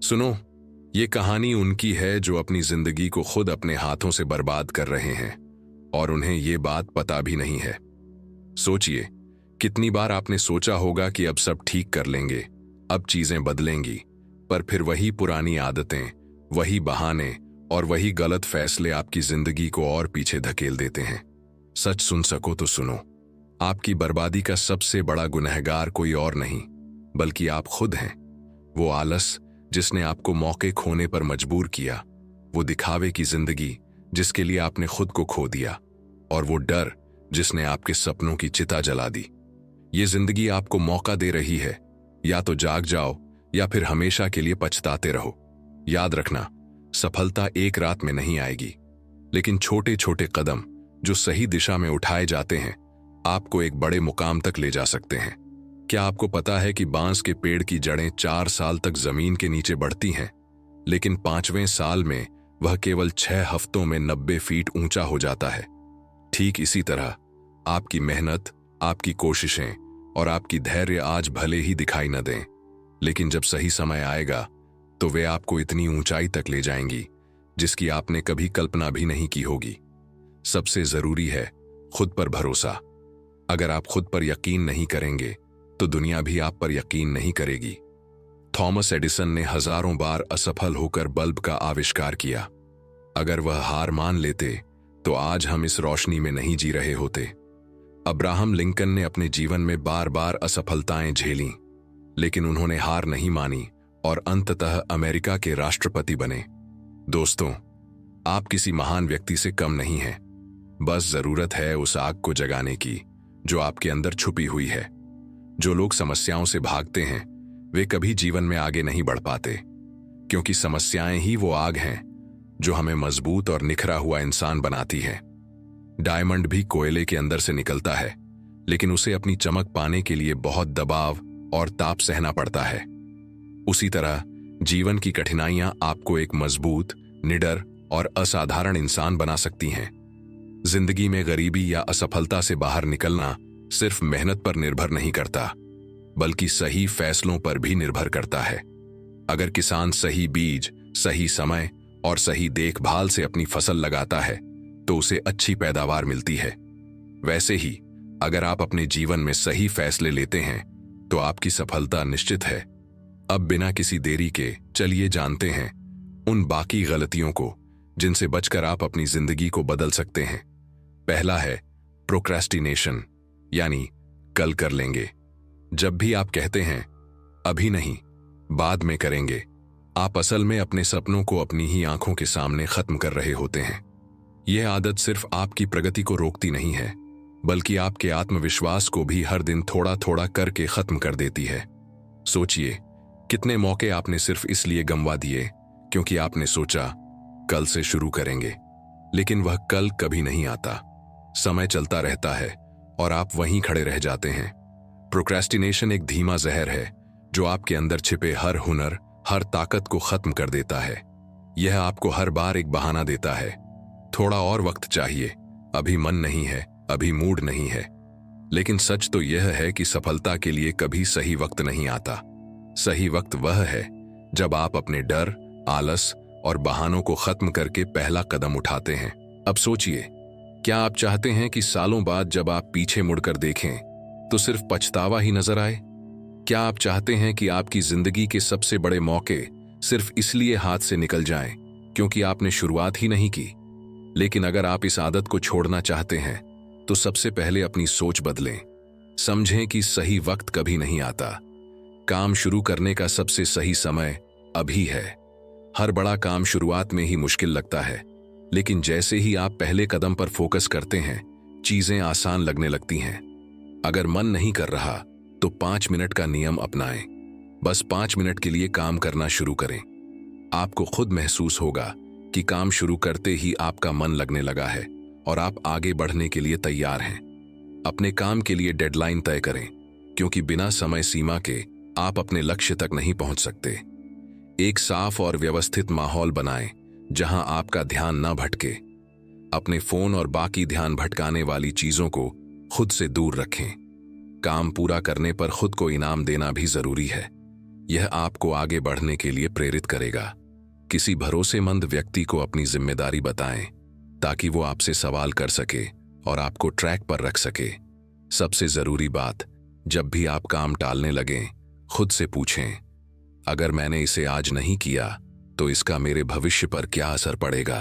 सुनो, ये कहानी उनकी है जो अपनी जिंदगी को खुद अपने हाथों से बर्बाद कर रहे हैं और उन्हें ये बात पता भी नहीं है। सोचिए, कितनी बार आपने सोचा होगा कि अब सब ठीक कर लेंगे, अब चीजें बदलेंगी, पर फिर वही पुरानी आदतें, वही बहाने और वही गलत फैसले आपकी जिंदगी को और पीछे धकेल देते हैं। सच सुन सको तो सुनो, आपकी बर्बादी का सबसे बड़ा गुनहगार कोई और नहीं बल्कि आप खुद हैं। वो आलस जिसने आपको मौके खोने पर मजबूर किया, वो दिखावे की जिंदगी जिसके लिए आपने खुद को खो दिया, और वो डर जिसने आपके सपनों की चिता जला दी। ये जिंदगी आपको मौका दे रही है, या तो जाग जाओ या फिर हमेशा के लिए पछताते रहो। याद रखना, सफलता एक रात में नहीं आएगी, लेकिन छोटे छोटे कदम जो सही दिशा में उठाए जाते हैं आपको एक बड़े मुकाम तक ले जा सकते हैं। क्या आपको पता है कि बांस के पेड़ की जड़ें 4 साल तक जमीन के नीचे बढ़ती हैं, लेकिन 5वें साल में वह केवल 6 हफ्तों में 90 फीट ऊंचा हो जाता है। ठीक इसी तरह आपकी मेहनत, आपकी कोशिशें और आपकी धैर्य आज भले ही दिखाई न दें, लेकिन जब सही समय आएगा तो वे आपको इतनी ऊंचाई तक ले जाएंगी जिसकी आपने कभी कल्पना भी नहीं की होगी। सबसे जरूरी है खुद पर भरोसा। अगर आप खुद पर यकीन नहीं करेंगे तो दुनिया भी आप पर यकीन नहीं करेगी। थॉमस एडिसन ने हजारों बार असफल होकर बल्ब का आविष्कार किया। अगर वह हार मान लेते तो आज हम इस रोशनी में नहीं जी रहे होते। अब्राहम लिंकन ने अपने जीवन में बार बार असफलताएं झेलीं, लेकिन उन्होंने हार नहीं मानी और अंततः अमेरिका के राष्ट्रपति बने। दोस्तों, आप किसी महान व्यक्ति से कम नहीं हैं। बस जरूरत है उस आग को जगाने की जो आपके अंदर छुपी हुई है। जो लोग समस्याओं से भागते हैं वे कभी जीवन में आगे नहीं बढ़ पाते, क्योंकि समस्याएं ही वो आग हैं जो हमें मजबूत और निखरा हुआ इंसान बनाती हैं। डायमंड भी कोयले के अंदर से निकलता है, लेकिन उसे अपनी चमक पाने के लिए बहुत दबाव और ताप सहना पड़ता है। उसी तरह जीवन की कठिनाइयां आपको एक मजबूत, निडर और असाधारण इंसान बना सकती हैं। जिंदगी में गरीबी या असफलता से बाहर निकलना सिर्फ मेहनत पर निर्भर नहीं करता, बल्कि सही फैसलों पर भी निर्भर करता है। अगर किसान सही बीज, सही समय और सही देखभाल से अपनी फसल लगाता है तो उसे अच्छी पैदावार मिलती है। वैसे ही अगर आप अपने जीवन में सही फैसले लेते हैं तो आपकी सफलता निश्चित है। अब बिना किसी देरी के चलिए जानते हैं उन बाकी गलतियों को जिनसे बचकर आप अपनी जिंदगी को बदल सकते हैं। पहला है प्रोक्रेस्टिनेशन, यानी कल कर लेंगे। जब भी आप कहते हैं अभी नहीं, बाद में करेंगे, आप असल में अपने सपनों को अपनी ही आंखों के सामने खत्म कर रहे होते हैं। यह आदत सिर्फ आपकी प्रगति को रोकती नहीं है, बल्कि आपके आत्मविश्वास को भी हर दिन थोड़ा थोड़ा करके खत्म कर देती है। सोचिए, कितने मौके आपने सिर्फ इसलिए गंवा दिए क्योंकि आपने सोचा कल से शुरू करेंगे, लेकिन वह कल कभी नहीं आता। समय चलता रहता है और आप वहीं खड़े रह जाते हैं। प्रोक्रेस्टिनेशन एक धीमा जहर है जो आपके अंदर छिपे हर हुनर, हर ताकत को खत्म कर देता है। यह आपको हर बार एक बहाना देता है, थोड़ा और वक्त चाहिए, अभी मन नहीं है, अभी मूड नहीं है। लेकिन सच तो यह है कि सफलता के लिए कभी सही वक्त नहीं आता। सही वक्त वह है जब आप अपने डर, आलस और बहानों को खत्म करके पहला कदम उठाते हैं। अब सोचिए, क्या आप चाहते हैं कि सालों बाद जब आप पीछे मुड़कर देखें तो सिर्फ पछतावा ही नजर आए? क्या आप चाहते हैं कि आपकी जिंदगी के सबसे बड़े मौके सिर्फ इसलिए हाथ से निकल जाएं क्योंकि आपने शुरुआत ही नहीं की? लेकिन अगर आप इस आदत को छोड़ना चाहते हैं तो सबसे पहले अपनी सोच बदलें। समझें कि सही वक्त कभी नहीं आता। काम शुरू करने का सबसे सही समय अभी है। हर बड़ा काम शुरुआत में ही मुश्किल लगता है, लेकिन जैसे ही आप पहले कदम पर फोकस करते हैं चीजें आसान लगने लगती हैं। अगर मन नहीं कर रहा तो 5 मिनट का नियम अपनाएं। बस 5 मिनट के लिए काम करना शुरू करें। आपको खुद महसूस होगा कि काम शुरू करते ही आपका मन लगने लगा है और आप आगे बढ़ने के लिए तैयार हैं। अपने काम के लिए डेडलाइन तय करें, क्योंकि बिना समय सीमा के आप अपने लक्ष्य तक नहीं पहुंच सकते। एक साफ और व्यवस्थित माहौल बनाएं जहां आपका ध्यान न भटके। अपने फोन और बाकी ध्यान भटकाने वाली चीजों को खुद से दूर रखें। काम पूरा करने पर खुद को इनाम देना भी जरूरी है। यह आपको आगे बढ़ने के लिए प्रेरित करेगा। किसी भरोसेमंद व्यक्ति को अपनी जिम्मेदारी बताएं ताकि वो आपसे सवाल कर सके और आपको ट्रैक पर रख सके। सबसे जरूरी बात, जब भी आप काम टालने लगें, खुद से पूछें, अगर मैंने इसे आज नहीं किया तो इसका मेरे भविष्य पर क्या असर पड़ेगा।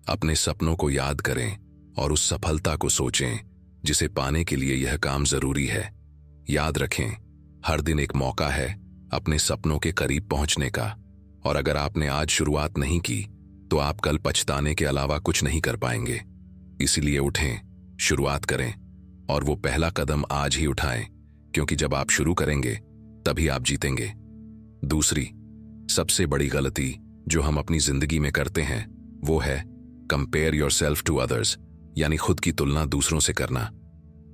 अपने सपनों को याद करें और उस सफलता को सोचें जिसे पाने के लिए यह काम जरूरी है। याद रखें, हर दिन एक मौका है अपने सपनों के करीब पहुंचने का, और अगर आपने आज शुरुआत नहीं की तो आप कल पछताने के अलावा कुछ नहीं कर पाएंगे। इसलिए उठें, शुरुआत करें और वो पहला कदम आज ही उठाएं, क्योंकि जब आप शुरू करेंगे तभी आप जीतेंगे। दूसरी सबसे बड़ी गलती जो हम अपनी जिंदगी में करते हैं वो है कंपेयर योरसेल्फ टू अदर्स, यानी खुद की तुलना दूसरों से करना।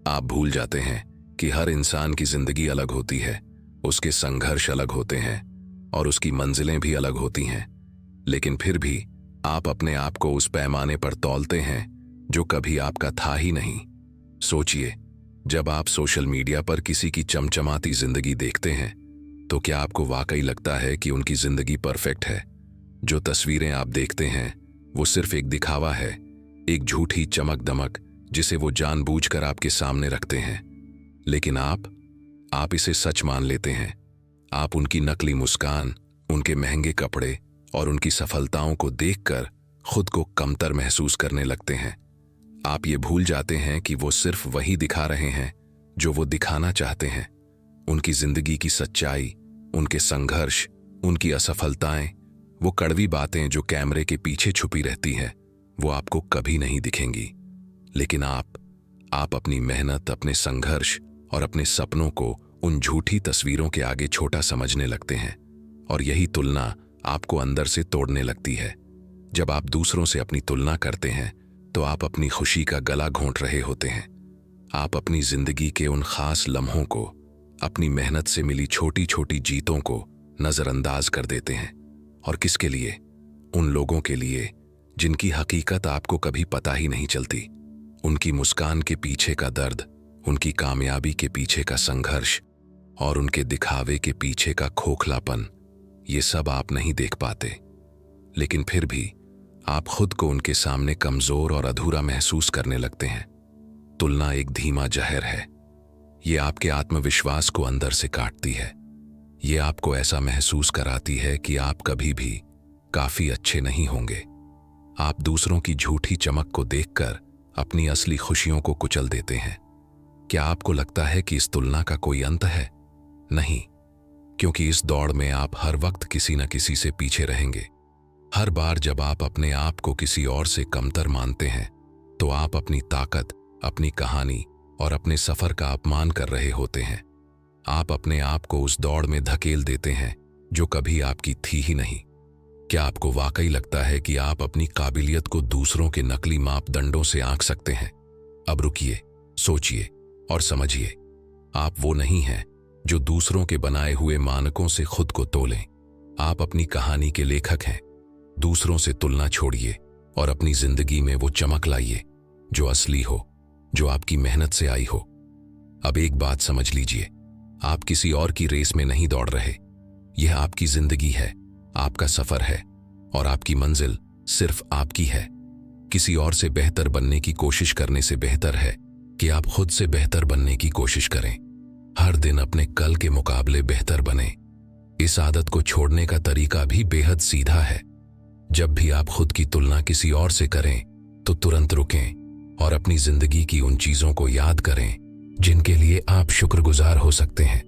आप भूल जाते हैं कि हर इंसान की जिंदगी अलग होती है, उसके संघर्ष अलग होते हैं और उसकी मंजिलें भी अलग होती हैं। लेकिन फिर भी आप अपने आप को उस पैमाने पर तौलते हैं जो कभी आपका था ही नहीं। सोचिए, जब आप सोशल मीडिया पर किसी की चमचमाती जिंदगी देखते हैं तो क्या आपको वाकई लगता है कि उनकी जिंदगी परफेक्ट है? जो तस्वीरें आप देखते हैं वो सिर्फ एक दिखावा है, एक झूठी चमक दमक जिसे वो जानबूझकर आपके सामने रखते हैं। लेकिन आप इसे सच मान लेते हैं। आप उनकी नकली मुस्कान, उनके महंगे कपड़े और उनकी सफलताओं को देखकर खुद को कमतर महसूस करने लगते हैं। आप ये भूल जाते हैं कि वो सिर्फ वही दिखा रहे हैं जो वो दिखाना चाहते हैं। उनकी जिंदगी की सच्चाई, उनके संघर्ष, उनकी असफलताएं, वो कड़वी बातें जो कैमरे के पीछे छुपी रहती हैं, वो आपको कभी नहीं दिखेंगी। लेकिन आप अपनी मेहनत, अपने संघर्ष और अपने सपनों को उन झूठी तस्वीरों के आगे छोटा समझने लगते हैं, और यही तुलना आपको अंदर से तोड़ने लगती है। जब आप दूसरों से अपनी तुलना करते हैं तो आप अपनी खुशी का गला घोंट रहे होते हैं। आप अपनी जिंदगी के उन खास लम्हों को, अपनी मेहनत से मिली छोटी छोटी जीतों को नजरअंदाज कर देते हैं। और किसके लिए? उन लोगों के लिए जिनकी हकीकत आपको कभी पता ही नहीं चलती। उनकी मुस्कान के पीछे का दर्द, उनकी कामयाबी के पीछे का संघर्ष और उनके दिखावे के पीछे का खोखलापन, ये सब आप नहीं देख पाते। लेकिन फिर भी आप खुद को उनके सामने कमजोर और अधूरा महसूस करने लगते हैं। तुलना एक धीमा जहर है। ये आपके आत्मविश्वास को अंदर से काटती है। ये आपको ऐसा महसूस कराती है कि आप कभी भी काफी अच्छे नहीं होंगे। आप दूसरों की झूठी चमक को देखकर अपनी असली खुशियों को कुचल देते हैं। क्या आपको लगता है कि इस तुलना का कोई अंत है? नहीं, क्योंकि इस दौड़ में आप हर वक्त किसी न किसी से पीछे रहेंगे। हर बार जब आप अपने आप को किसी और से कमतर मानते हैं तो आप अपनी ताकत, अपनी कहानी और अपने सफर का अपमान कर रहे होते हैं। आप अपने आप को उस दौड़ में धकेल देते हैं जो कभी आपकी थी ही नहीं। क्या आपको वाकई लगता है कि आप अपनी काबिलियत को दूसरों के नकली मापदंडों से आंक सकते हैं? अब रुकिए, सोचिए और समझिए। आप वो नहीं हैं जो दूसरों के बनाए हुए मानकों से खुद को तोलें। आप अपनी कहानी के लेखक हैं। दूसरों से तुलना छोड़िए और अपनी जिंदगी में वो चमक लाइए जो असली हो, जो आपकी मेहनत से आई हो। अब एक बात समझ लीजिए, आप किसी और की रेस में नहीं दौड़ रहे। यह आपकी जिंदगी है, आपका सफर है और आपकी मंजिल सिर्फ आपकी है। किसी और से बेहतर बनने की कोशिश करने से बेहतर है कि आप खुद से बेहतर बनने की कोशिश करें। हर दिन अपने कल के मुकाबले बेहतर बने। इस आदत को छोड़ने का तरीका भी बेहद सीधा है। जब भी आप खुद की तुलना किसी और से करें तो तुरंत रुकें और अपनी जिंदगी की उन चीजों को याद करें जिनके लिए आप शुक्रगुजार हो सकते हैं।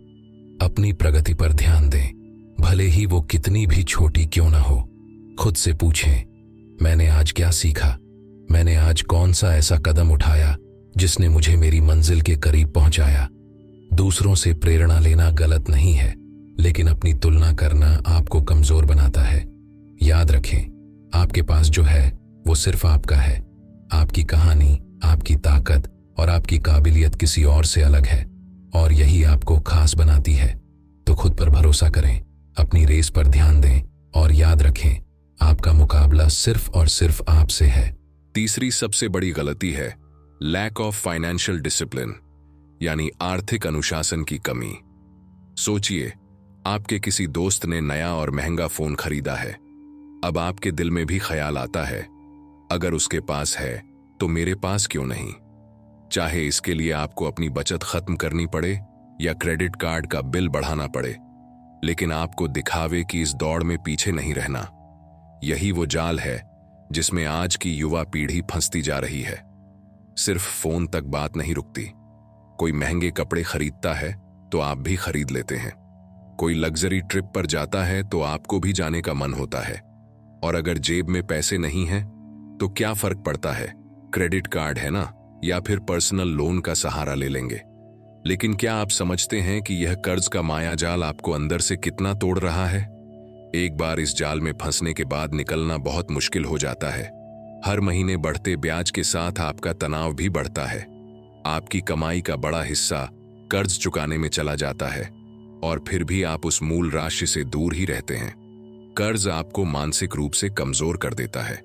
अपनी प्रगति पर ध्यान दें, भले ही वो कितनी भी छोटी क्यों ना हो। खुद से पूछें, मैंने आज क्या सीखा? मैंने आज कौन सा ऐसा कदम उठाया जिसने मुझे मेरी मंजिल के करीब पहुंचाया? दूसरों से प्रेरणा लेना गलत नहीं है, लेकिन अपनी तुलना करना आपको कमजोर बनाता है। याद रखें, आपके पास जो है वो सिर्फ आपका है। आपकी कहानी, आपकी ताकत और आपकी काबिलियत किसी और से अलग है और यही आपको खास बनाती है। तो खुद पर भरोसा करें, अपनी रेस पर ध्यान दें और याद रखें, आपका मुकाबला सिर्फ और सिर्फ आपसे है। तीसरी सबसे बड़ी गलती है लैक ऑफ फाइनेंशियल डिसिप्लिन, यानी आर्थिक अनुशासन की कमी। सोचिए, आपके किसी दोस्त ने नया और महंगा फोन खरीदा है। अब आपके दिल में भी ख्याल आता है, अगर उसके पास है तो मेरे पास क्यों नहीं। चाहे इसके लिए आपको अपनी बचत खत्म करनी पड़े या क्रेडिट कार्ड का बिल बढ़ाना पड़े, लेकिन आपको दिखावे की इस दौड़ में पीछे नहीं रहना। यही वो जाल है जिसमें आज की युवा पीढ़ी फंसती जा रही है। सिर्फ फोन तक बात नहीं रुकती। कोई महंगे कपड़े खरीदता है तो आप भी खरीद लेते हैं। कोई लग्जरी ट्रिप पर जाता है तो आपको भी जाने का मन होता है। और अगर जेब में पैसे नहीं हैं तो क्या फर्क पड़ता है, क्रेडिट कार्ड है ना, या फिर पर्सनल लोन का सहारा ले लेंगे। लेकिन क्या आप समझते हैं कि यह कर्ज का मायाजाल आपको अंदर से कितना तोड़ रहा है। एक बार इस जाल में फंसने के बाद निकलना बहुत मुश्किल हो जाता है। हर महीने बढ़ते ब्याज के साथ आपका तनाव भी बढ़ता है। आपकी कमाई का बड़ा हिस्सा कर्ज चुकाने में चला जाता है और फिर भी आप उस मूल राशि से दूर ही रहते हैं। कर्ज आपको मानसिक रूप से कमजोर कर देता है।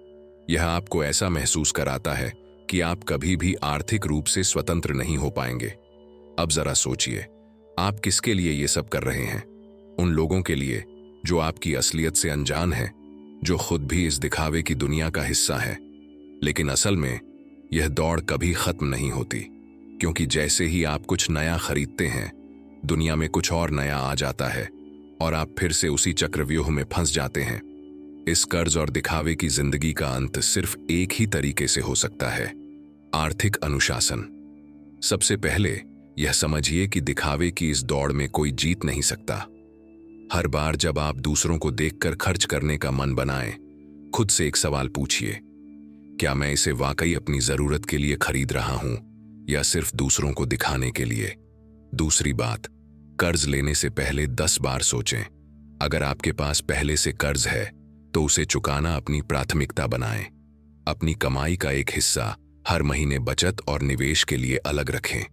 यह आपको ऐसा महसूस कराता है कि आप कभी भी आर्थिक रूप से स्वतंत्र नहीं हो पाएंगे। अब जरा सोचिए, आप किसके लिए ये सब कर रहे हैं? उन लोगों के लिए जो आपकी असलियत से अनजान हैं, जो खुद भी इस दिखावे की दुनिया का हिस्सा है। लेकिन असल में यह दौड़ कभी खत्म नहीं होती, क्योंकि जैसे ही आप कुछ नया खरीदते हैं, दुनिया में कुछ और नया आ जाता है और आप फिर से उसी चक्रव्यूह में फंस जाते हैं। इस कर्ज और दिखावे की जिंदगी का अंत सिर्फ एक ही तरीके से हो सकता है, आर्थिक अनुशासन। सबसे पहले यह समझिए कि दिखावे की इस दौड़ में कोई जीत नहीं सकता। हर बार जब आप दूसरों को देखकर खर्च करने का मन बनाएं, खुद से एक सवाल पूछिए, क्या मैं इसे वाकई अपनी जरूरत के लिए खरीद रहा हूं या सिर्फ दूसरों को दिखाने के लिए? दूसरी बात, कर्ज लेने से पहले 10 बार सोचें। अगर आपके पास पहले से कर्ज है तो उसे चुकाना अपनी प्राथमिकता बनाएं। अपनी कमाई का एक हिस्सा हर महीने बचत और निवेश के लिए अलग रखें।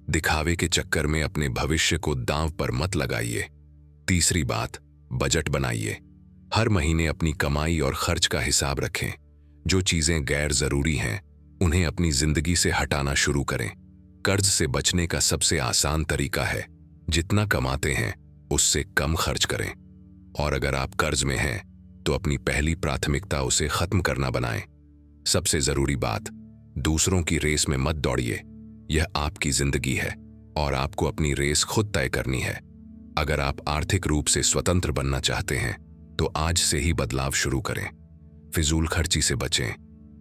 दिखावे के चक्कर में अपने भविष्य को दांव पर मत लगाइए। तीसरी बात, बजट बनाइए। हर महीने अपनी कमाई और खर्च का हिसाब रखें। जो चीजें गैर जरूरी हैं, उन्हें अपनी जिंदगी से हटाना शुरू करें। कर्ज से बचने का सबसे आसान तरीका है, जितना कमाते हैं उससे कम खर्च करें। और अगर आप कर्ज में हैं तो अपनी पहली प्राथमिकता उसे खत्म करना बनाएं। सबसे जरूरी बात, दूसरों की रेस में मत दौड़िए। यह आपकी जिंदगी है और आपको अपनी रेस खुद तय करनी है। अगर आप आर्थिक रूप से स्वतंत्र बनना चाहते हैं तो आज से ही बदलाव शुरू करें। फिजूल खर्ची से बचें,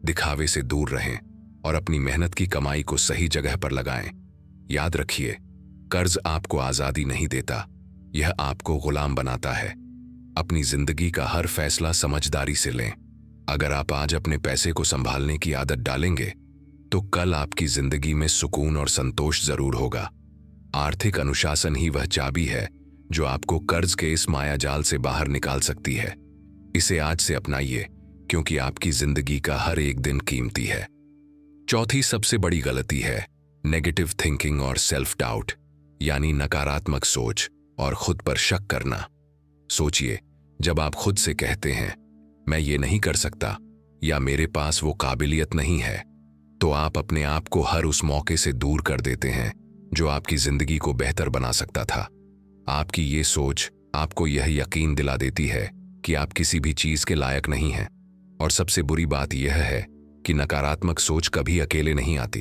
दिखावे से दूर रहें और अपनी मेहनत की कमाई को सही जगह पर लगाएं। याद रखिए, कर्ज आपको आजादी नहीं देता, यह आपको गुलाम बनाता है। अपनी जिंदगी का हर फैसला समझदारी से लें। अगर आप आज अपने पैसे को संभालने की आदत डालेंगे तो कल आपकी जिंदगी में सुकून और संतोष जरूर होगा। आर्थिक अनुशासन ही वह चाबी है जो आपको कर्ज के इस मायाजाल से बाहर निकाल सकती है। इसे आज से अपनाइए, क्योंकि आपकी जिंदगी का हर एक दिन कीमती है। चौथी सबसे बड़ी गलती है नेगेटिव थिंकिंग और सेल्फ डाउट, यानी नकारात्मक सोच और खुद पर शक करना। सोचिए, जब आप खुद से कहते हैं मैं ये नहीं कर सकता या मेरे पास वो काबिलियत नहीं है, तो आप अपने आप को हर उस मौके से दूर कर देते हैं जो आपकी जिंदगी को बेहतर बना सकता था। आपकी ये सोच आपको यह यकीन दिला देती है कि आप किसी भी चीज के लायक नहीं हैं। और सबसे बुरी बात यह है कि नकारात्मक सोच कभी अकेले नहीं आती।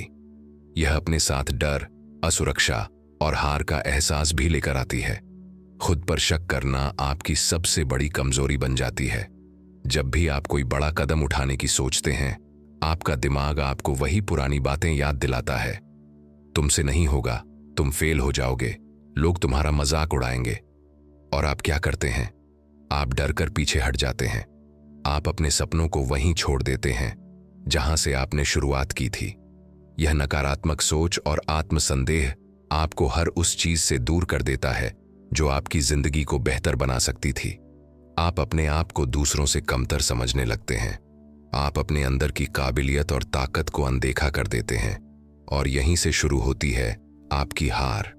यह अपने साथ डर, असुरक्षा और हार का एहसास भी लेकर आती है। खुद पर शक करना आपकी सबसे बड़ी कमजोरी बन जाती है। जब भी आप कोई बड़ा कदम उठाने की सोचते हैं, आपका दिमाग आपको वही पुरानी बातें याद दिलाता है। तुमसे नहीं होगा, तुम फेल हो जाओगे, लोग तुम्हारा मजाक उड़ाएंगे। और आप क्या करते हैं? आप डर कर पीछे हट जाते हैं। आप अपने सपनों को वहीं छोड़ देते हैं जहां से आपने शुरुआत की थी। यह नकारात्मक सोच और आत्मसंदेह आपको हर उस चीज से दूर कर देता है जो आपकी जिंदगी को बेहतर बना सकती थी। आप अपने आप को दूसरों से कमतर समझने लगते हैं। आप अपने अंदर की काबिलियत और ताकत को अनदेखा कर देते हैं और यहीं से शुरू होती है आपकी हार।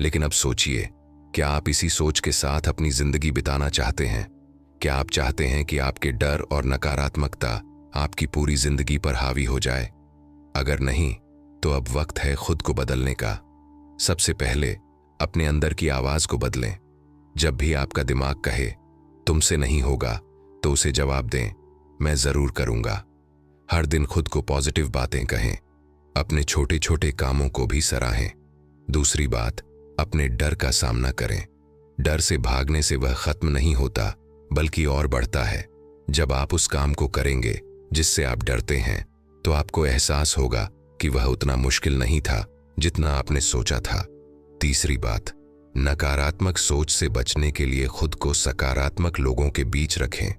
लेकिन अब सोचिए, क्या आप इसी सोच के साथ अपनी जिंदगी बिताना चाहते हैं? क्या आप चाहते हैं कि आपके डर और नकारात्मकता आपकी पूरी जिंदगी पर हावी हो जाए? अगर नहीं, तो अब वक्त है खुद को बदलने का। सबसे पहले अपने अंदर की आवाज को बदलें। जब भी आपका दिमाग कहे तुमसे नहीं होगा, तो उसे जवाब दें, मैं जरूर करूंगा। हर दिन खुद को पॉजिटिव बातें कहें, अपने छोटे छोटे कामों को भी सराहें। दूसरी बात, अपने डर का सामना करें। डर से भागने से वह खत्म नहीं होता, बल्कि और बढ़ता है। जब आप उस काम को करेंगे जिससे आप डरते हैं, तो आपको एहसास होगा कि वह उतना मुश्किल नहीं था जितना आपने सोचा था। तीसरी बात, नकारात्मक सोच से बचने के लिए खुद को सकारात्मक लोगों के बीच रखें।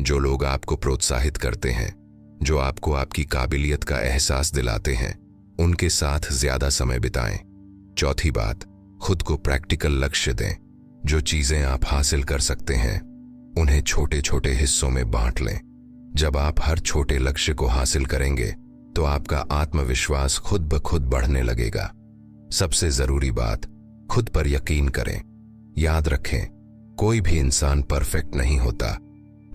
जो लोग आपको प्रोत्साहित करते हैं, जो आपको आपकी काबिलियत का एहसास दिलाते हैं, उनके साथ ज्यादा समय बिताएं। चौथी बात, खुद को प्रैक्टिकल लक्ष्य दें। जो चीजें आप हासिल कर सकते हैं, उन्हें छोटे छोटे हिस्सों में बांट लें। जब आप हर छोटे लक्ष्य को हासिल करेंगे, तो आपका आत्मविश्वास खुद ब खुद बढ़ने लगेगा। सबसे जरूरी बात, खुद पर यकीन करें। याद रखें, कोई भी इंसान परफेक्ट नहीं होता,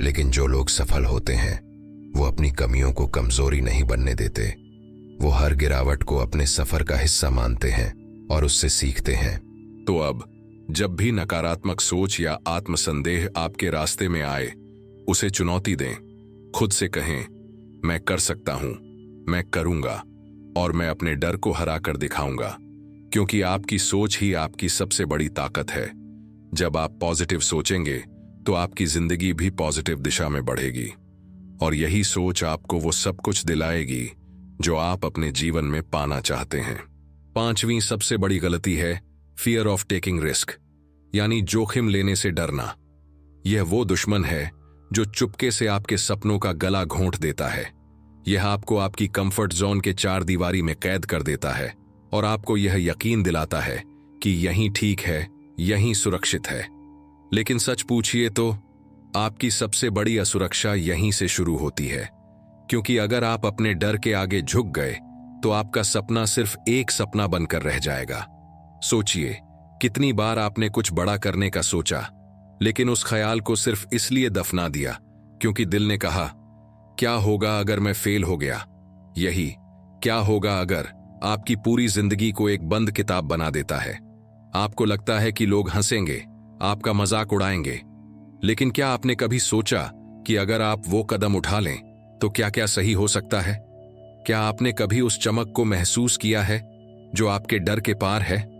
लेकिन जो लोग सफल होते हैं, वो अपनी कमियों को कमजोरी नहीं बनने देते। वो हर गिरावट को अपने सफर का हिस्सा मानते हैं और उससे सीखते हैं। तो अब जब भी नकारात्मक सोच या आत्मसंदेह आपके रास्ते में आए, उसे चुनौती दें। खुद से कहें, मैं कर सकता हूं, मैं करूंगा और मैं अपने डर को हरा कर दिखाऊंगा। क्योंकि आपकी सोच ही आपकी सबसे बड़ी ताकत है। जब आप पॉजिटिव सोचेंगे, तो आपकी जिंदगी भी पॉजिटिव दिशा में बढ़ेगी और यही सोच आपको वो सब कुछ दिलाएगी जो आप अपने जीवन में पाना चाहते हैं। पांचवीं सबसे बड़ी गलती है फियर ऑफ टेकिंग रिस्क, यानी जोखिम लेने से डरना। यह वो दुश्मन है जो चुपके से आपके सपनों का गला घोंट देता है। यह आपको आपकी कंफर्ट जोन के चार दीवारी में कैद कर देता है और आपको यह यकीन दिलाता है कि यहीं ठीक है, यहीं सुरक्षित है। लेकिन सच पूछिए तो आपकी सबसे बड़ी असुरक्षा यहीं से शुरू होती है। क्योंकि अगर आप अपने डर के आगे झुक गए, तो आपका सपना सिर्फ एक सपना बनकर रह जाएगा। सोचिए, कितनी बार आपने कुछ बड़ा करने का सोचा, लेकिन उस ख्याल को सिर्फ इसलिए दफना दिया क्योंकि दिल ने कहा, क्या होगा अगर मैं फेल हो गया। यही क्या होगा अगर आपकी पूरी जिंदगी को एक बंद किताब बना देता है। आपको लगता है कि लोग हंसेंगे, आपका मजाक उड़ाएंगे, लेकिन क्या आपने कभी सोचा कि अगर आप वो कदम उठा लें तो क्या क्या सही हो सकता है? क्या आपने कभी उस चमक को महसूस किया है जो आपके डर के पार है?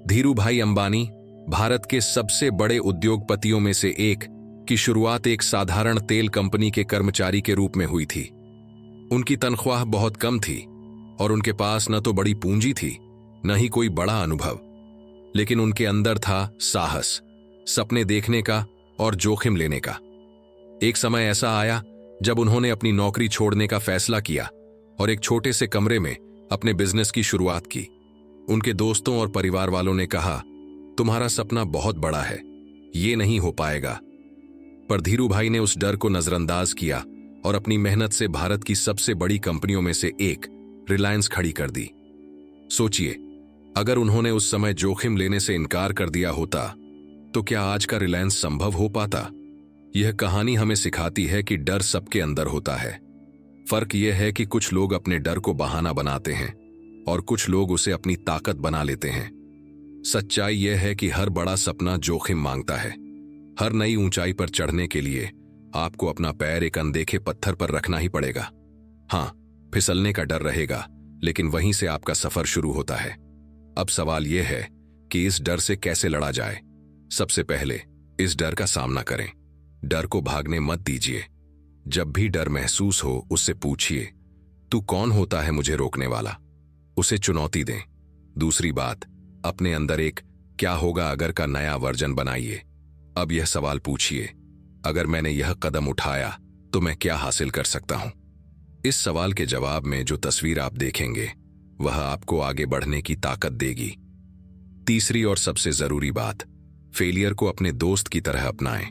धीरूभाई अंबानी, भारत के सबसे बड़े उद्योगपतियों में से एक, की शुरुआत एक साधारण तेल कंपनी के कर्मचारी के रूप में हुई थी। उनकी तनख्वाह बहुत कम थी और उनके पास न तो बड़ी पूंजी थी, न ही कोई बड़ा अनुभव, लेकिन उनके अंदर था साहस, सपने देखने का और जोखिम लेने का। एक समय ऐसा आया जब उन्होंने अपनी नौकरी छोड़ने का फैसला किया और एक छोटे से कमरे में अपने बिजनेस की शुरुआत की। उनके दोस्तों और परिवार वालों ने कहा, तुम्हारा सपना बहुत बड़ा है, ये नहीं हो पाएगा। पर धीरूभाई ने उस डर को नजरअंदाज किया और अपनी मेहनत से भारत की सबसे बड़ी कंपनियों में से एक, रिलायंस, खड़ी कर दी। सोचिए, अगर उन्होंने उस समय जोखिम लेने से इनकार कर दिया होता, तो क्या आज का रिलायंस संभव हो पाता? यह कहानी हमें सिखाती है कि डर सबके अंदर होता है। फर्क यह है कि कुछ लोग अपने डर को बहाना बनाते हैं और कुछ लोग उसे अपनी ताकत बना लेते हैं। सच्चाई यह है कि हर बड़ा सपना जोखिम मांगता है। हर नई ऊंचाई पर चढ़ने के लिए आपको अपना पैर एक अनदेखे पत्थर पर रखना ही पड़ेगा। हाँ, फिसलने का डर रहेगा, लेकिन वहीं से आपका सफर शुरू होता है। अब सवाल यह है कि इस डर से कैसे लड़ा जाए। सबसे पहले इस डर का सामना करें। डर को भागने मत दीजिए। जब भी डर महसूस हो, उससे पूछिए, तू कौन होता है मुझे रोकने वाला? उसे चुनौती दें। दूसरी बात, अपने अंदर एक क्या होगा अगर का नया वर्जन बनाइए। अब यह सवाल पूछिए, अगर मैंने यह कदम उठाया तो मैं क्या हासिल कर सकता हूं? इस सवाल के जवाब में जो तस्वीर आप देखेंगे, वह आपको आगे बढ़ने की ताकत देगी। तीसरी और सबसे जरूरी बात, फेलियर को अपने दोस्त की तरह अपनाएं।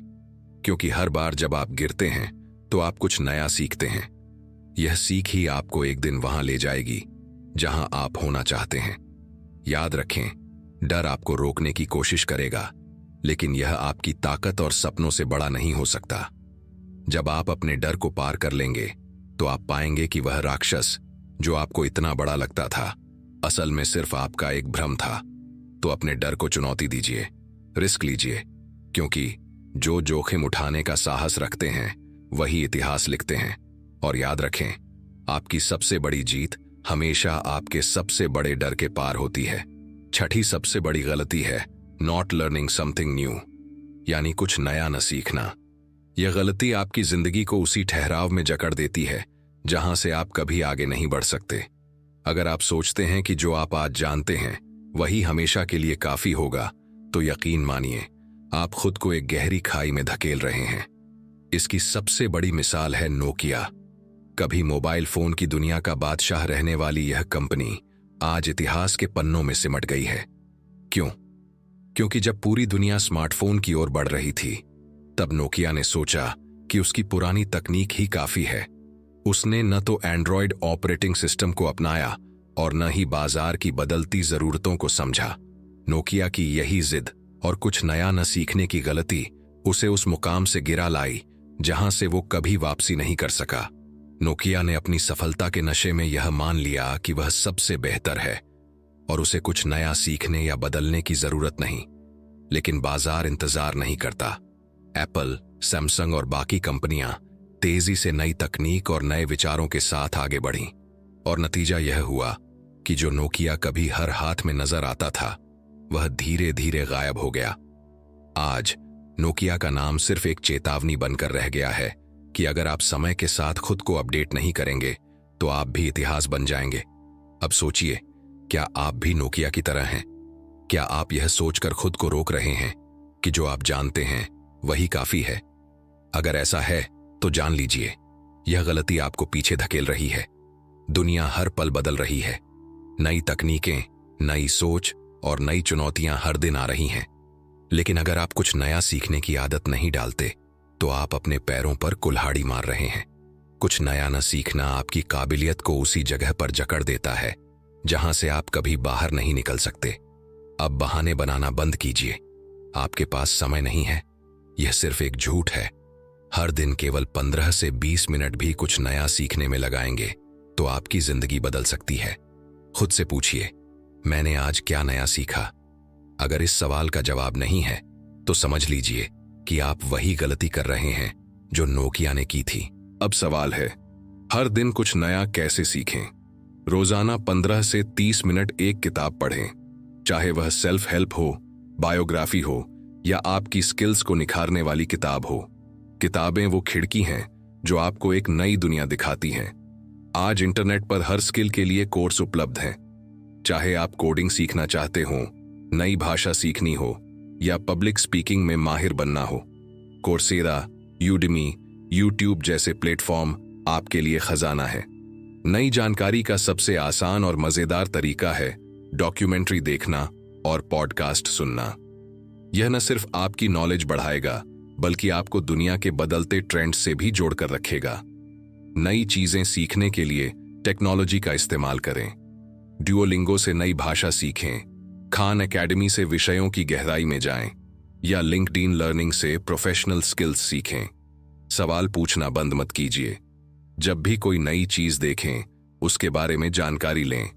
क्योंकि हर बार जब आप गिरते हैं, तो आप कुछ नया सीखते हैं। यह सीख ही आपको एक दिन वहां ले जाएगी जहां आप होना चाहते हैं। याद रखें, डर आपको रोकने की कोशिश करेगा, लेकिन यह आपकी ताकत और सपनों से बड़ा नहीं हो सकता। जब आप अपने डर को पार कर लेंगे, तो आप पाएंगे कि वह राक्षस जो आपको इतना बड़ा लगता था, असल में सिर्फ आपका एक भ्रम था। तो अपने डर को चुनौती दीजिए, रिस्क लीजिए क्योंकि जो जोखिम उठाने का साहस रखते हैं वही इतिहास लिखते हैं। और याद रखें, आपकी सबसे बड़ी जीत हमेशा आपके सबसे बड़े डर के पार होती है। छठी सबसे बड़ी गलती है नॉट लर्निंग समथिंग न्यू, यानी कुछ नया न सीखना। यह गलती आपकी जिंदगी को उसी ठहराव में जकड़ देती है जहां से आप कभी आगे नहीं बढ़ सकते। अगर आप सोचते हैं कि जो आप आज जानते हैं वही हमेशा के लिए काफी होगा, तो यकीन मानिए आप खुद को एक गहरी खाई में धकेल रहे हैं। इसकी सबसे बड़ी मिसाल है नोकिया। कभी मोबाइल फोन की दुनिया का बादशाह रहने वाली यह कंपनी आज इतिहास के पन्नों में सिमट गई है। क्यों? क्योंकि जब पूरी दुनिया स्मार्टफोन की ओर बढ़ रही थी, तब नोकिया ने सोचा कि उसकी पुरानी तकनीक ही काफी है। उसने न तो एंड्रॉयड ऑपरेटिंग सिस्टम को अपनाया और न ही बाजार की बदलती जरूरतों को समझा। नोकिया की यही जिद और कुछ नया न सीखने की गलती उसे उस मुकाम से गिरा लाई जहां से वो कभी वापसी नहीं कर सका। नोकिया ने अपनी सफलता के नशे में यह मान लिया कि वह सबसे बेहतर है और उसे कुछ नया सीखने या बदलने की जरूरत नहीं। लेकिन बाजार इंतजार नहीं करता। एप्पल, सैमसंग और बाकी कंपनियां तेजी से नई तकनीक और नए विचारों के साथ आगे बढ़ीं, और नतीजा यह हुआ कि जो नोकिया कभी हर हाथ में नजर आता था, वह धीरे धीरे गायब हो गया। आज नोकिया का नाम सिर्फ एक चेतावनी बनकर रह गया है कि अगर आप समय के साथ खुद को अपडेट नहीं करेंगे तो आप भी इतिहास बन जाएंगे। अब सोचिए, क्या आप भी नोकिया की तरह हैं? क्या आप यह सोचकर खुद को रोक रहे हैं कि जो आप जानते हैं वही काफी है? अगर ऐसा है तो जान लीजिए, यह गलती आपको पीछे धकेल रही है। दुनिया हर पल बदल रही है। नई तकनीकें, नई सोच और नई चुनौतियां हर दिन आ रही हैं। लेकिन अगर आप कुछ नया सीखने की आदत नहीं डालते तो आप अपने पैरों पर कुल्हाड़ी मार रहे हैं। कुछ नया न सीखना आपकी काबिलियत को उसी जगह पर जकड़ देता है जहां से आप कभी बाहर नहीं निकल सकते। अब बहाने बनाना बंद कीजिए। आपके पास समय नहीं है, यह सिर्फ एक झूठ है। हर दिन केवल 15 से 20 मिनट भी कुछ नया सीखने में लगाएंगे तो आपकी जिंदगी बदल सकती है। खुद से पूछिए, मैंने आज क्या नया सीखा? अगर इस सवाल का जवाब नहीं है तो समझ लीजिए कि आप वही गलती कर रहे हैं जो नोकिया ने की थी। अब सवाल है, हर दिन कुछ नया कैसे सीखें? रोजाना 15 से 30 मिनट एक किताब पढ़ें, चाहे वह सेल्फ हेल्प हो, बायोग्राफी हो या आपकी स्किल्स को निखारने वाली किताब हो। किताबें वो खिड़की हैं जो आपको एक नई दुनिया दिखाती हैं। आज इंटरनेट पर हर स्किल के लिए कोर्स उपलब्ध हैं। चाहे आप कोडिंग सीखना चाहते हो, नई भाषा सीखनी हो या पब्लिक स्पीकिंग में माहिर बनना हो, कोर्सेरा, यूडेमी, यूट्यूब जैसे प्लेटफॉर्म आपके लिए खजाना है। नई जानकारी का सबसे आसान और मजेदार तरीका है डॉक्यूमेंट्री देखना और पॉडकास्ट सुनना। यह न सिर्फ आपकी नॉलेज बढ़ाएगा बल्कि आपको दुनिया के बदलते ट्रेंड से भी जोड़कर रखेगा। नई चीजें सीखने के लिए टेक्नोलॉजी का इस्तेमाल करें। ड्यूओलिंगो से नई भाषा सीखें, खान एकेडमी से विषयों की गहराई में जाएं या लिंक्डइन लर्निंग से प्रोफेशनल स्किल्स सीखें। सवाल पूछना बंद मत कीजिए। जब भी कोई नई चीज देखें, उसके बारे में जानकारी लें।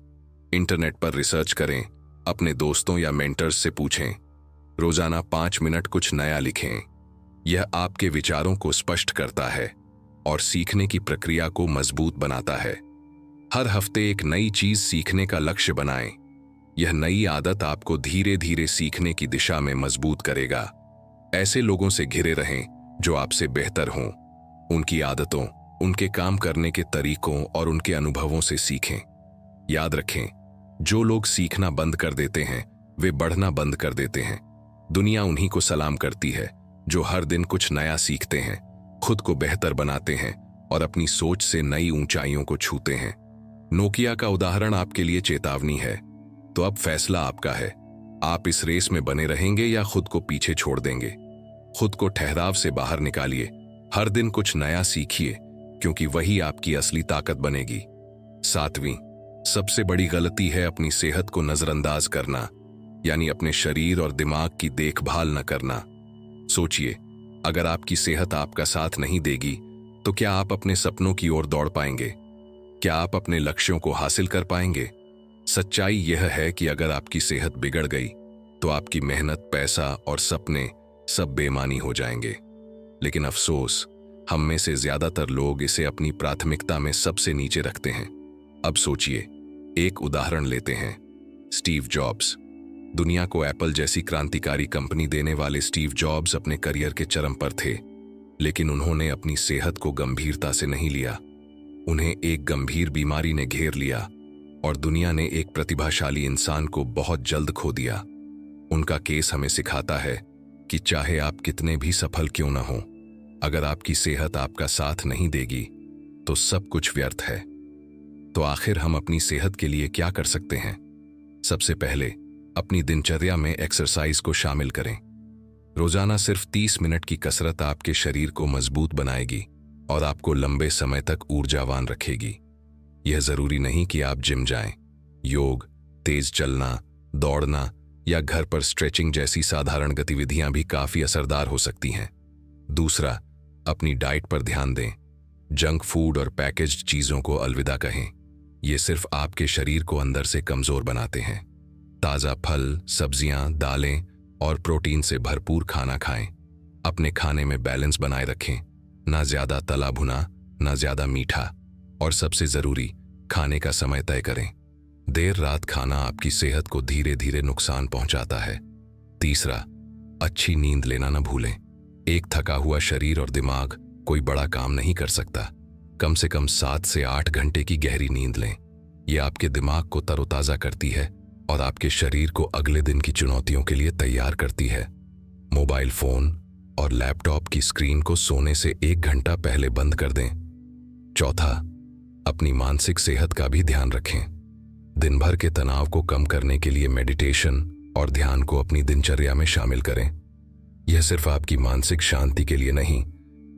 इंटरनेट पर रिसर्च करें, अपने दोस्तों या मेंटर्स से पूछें। रोजाना 5 मिनट कुछ नया लिखें। यह आपके विचारों को स्पष्ट करता है और सीखने की प्रक्रिया को मजबूत बनाता है। हर हफ्ते एक नई चीज सीखने का लक्ष्य बनाएं। यह नई आदत आपको धीरे धीरे सीखने की दिशा में मजबूत करेगा। ऐसे लोगों से घिरे रहें जो आपसे बेहतर हों। उनकी आदतों, उनके काम करने के तरीकों और उनके अनुभवों से सीखें। याद रखें, जो लोग सीखना बंद कर देते हैं वे बढ़ना बंद कर देते हैं। दुनिया उन्हीं को सलाम करती है जो हर दिन कुछ नया सीखते हैं, खुद को बेहतर बनाते हैं और अपनी सोच से नई ऊंचाइयों को छूते हैं। नोकिया का उदाहरण आपके लिए चेतावनी है। तो अब फैसला आपका है। आप इस रेस में बने रहेंगे या खुद को पीछे छोड़ देंगे? खुद को ठहराव से बाहर निकालिए। हर दिन कुछ नया सीखिए, क्योंकि वही आपकी असली ताकत बनेगी। 7वीं सबसे बड़ी गलती है अपनी सेहत को नजरअंदाज करना, यानी अपने शरीर और दिमाग की देखभाल न करना। सोचिए, अगर आपकी सेहत आपका साथ नहीं देगी तो क्या आप अपने सपनों की ओर दौड़ पाएंगे? क्या आप अपने लक्ष्यों को हासिल कर पाएंगे? सच्चाई यह है कि अगर आपकी सेहत बिगड़ गई तो आपकी मेहनत, पैसा और सपने सब बेमानी हो जाएंगे। लेकिन अफसोस, हम में से ज्यादातर लोग इसे अपनी प्राथमिकता में सबसे नीचे रखते हैं। अब सोचिए, एक उदाहरण लेते हैं, स्टीव जॉब्स। दुनिया को एप्पल जैसी क्रांतिकारी कंपनी देने वाले स्टीव जॉब्स अपने करियर के चरम पर थे, लेकिन उन्होंने अपनी सेहत को गंभीरता से नहीं लिया। उन्हें एक गंभीर बीमारी ने घेर लिया और दुनिया ने एक प्रतिभाशाली इंसान को बहुत जल्द खो दिया। उनका केस हमें सिखाता है कि चाहे आप कितने भी सफल क्यों न हों, अगर आपकी सेहत आपका साथ नहीं देगी तो सब कुछ व्यर्थ है। तो आखिर हम अपनी सेहत के लिए क्या कर सकते हैं? सबसे पहले अपनी दिनचर्या में एक्सरसाइज को शामिल करें। रोजाना सिर्फ 30 मिनट की कसरत आपके शरीर को मजबूत बनाएगी और आपको लंबे समय तक ऊर्जावान रखेगी। यह जरूरी नहीं कि आप जिम जाएं। योग, तेज चलना, दौड़ना या घर पर स्ट्रेचिंग जैसी साधारण गतिविधियां भी काफी असरदार हो सकती हैं। दूसरा, अपनी डाइट पर ध्यान दें। जंक फूड और पैकेज्ड चीजों को अलविदा कहें। ये सिर्फ आपके शरीर को अंदर से कमजोर बनाते हैं। ताजा फल, सब्जियां, दालें और प्रोटीन से भरपूर खाना खाएं। अपने खाने में बैलेंस बनाए रखें, ना ज्यादा तला भुना, ना ज्यादा मीठा, और सबसे जरूरी, खाने का समय तय करें। देर रात खाना आपकी सेहत को धीरे धीरे नुकसान पहुंचाता है। तीसरा, अच्छी नींद लेना न भूलें। एक थका हुआ शरीर और दिमाग कोई बड़ा काम नहीं कर सकता। कम से कम 7 से 8 घंटे की गहरी नींद लें। यह आपके दिमाग को तरोताजा करती है और आपके शरीर को अगले दिन की चुनौतियों के लिए तैयार करती है। मोबाइल फोन और लैपटॉप की स्क्रीन को सोने से 1 घंटा पहले बंद कर दें। चौथा, अपनी मानसिक सेहत का भी ध्यान रखें। दिन भर के तनाव को कम करने के लिए मेडिटेशन और ध्यान को अपनी दिनचर्या में शामिल करें। यह सिर्फ आपकी मानसिक शांति के लिए नहीं,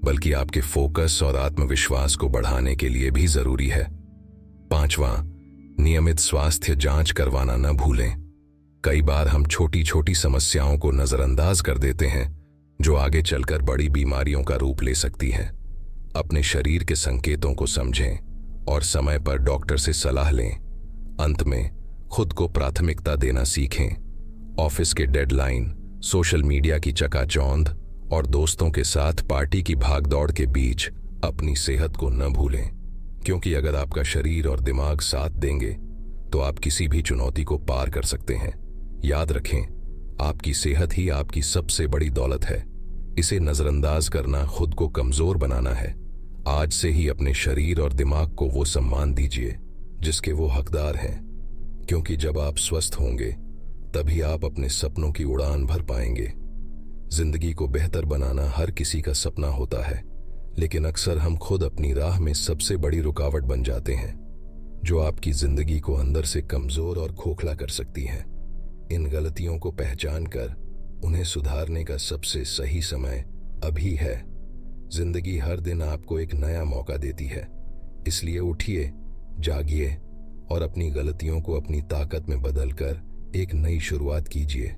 बल्कि आपके फोकस और आत्मविश्वास को बढ़ाने के लिए भी जरूरी है। पांचवां, नियमित स्वास्थ्य जांच करवाना न भूलें। कई बार हम छोटी छोटी समस्याओं को नजरअंदाज कर देते हैं, जो आगे चलकर बड़ी बीमारियों का रूप ले सकती हैं। अपने शरीर के संकेतों को समझें और समय पर डॉक्टर से सलाह लें। अंत में, खुद को प्राथमिकता देना सीखें। ऑफिस के डेडलाइन, सोशल मीडिया की चकाचौंध और दोस्तों के साथ पार्टी की भागदौड़ के बीच अपनी सेहत को न भूलें, क्योंकि अगर आपका शरीर और दिमाग साथ देंगे तो आप किसी भी चुनौती को पार कर सकते हैं। याद रखें, आपकी सेहत ही आपकी सबसे बड़ी दौलत है। इसे नजरअंदाज करना खुद को कमजोर बनाना है। आज से ही अपने शरीर और दिमाग को वो सम्मान दीजिए जिसके वो हकदार हैं, क्योंकि जब आप स्वस्थ होंगे तभी आप अपने सपनों की उड़ान भर पाएंगे। जिंदगी को बेहतर बनाना हर किसी का सपना होता है, लेकिन अक्सर हम खुद अपनी राह में सबसे बड़ी रुकावट बन जाते हैं, जो आपकी जिंदगी को अंदर से कमजोर और खोखला कर सकती हैं। इन गलतियों को पहचान कर उन्हें सुधारने का सबसे सही समय अभी है। जिंदगी हर दिन आपको एक नया मौका देती है, इसलिए उठिए, जागिए और अपनी गलतियों को अपनी ताकत में बदलकर एक नई शुरुआत कीजिए।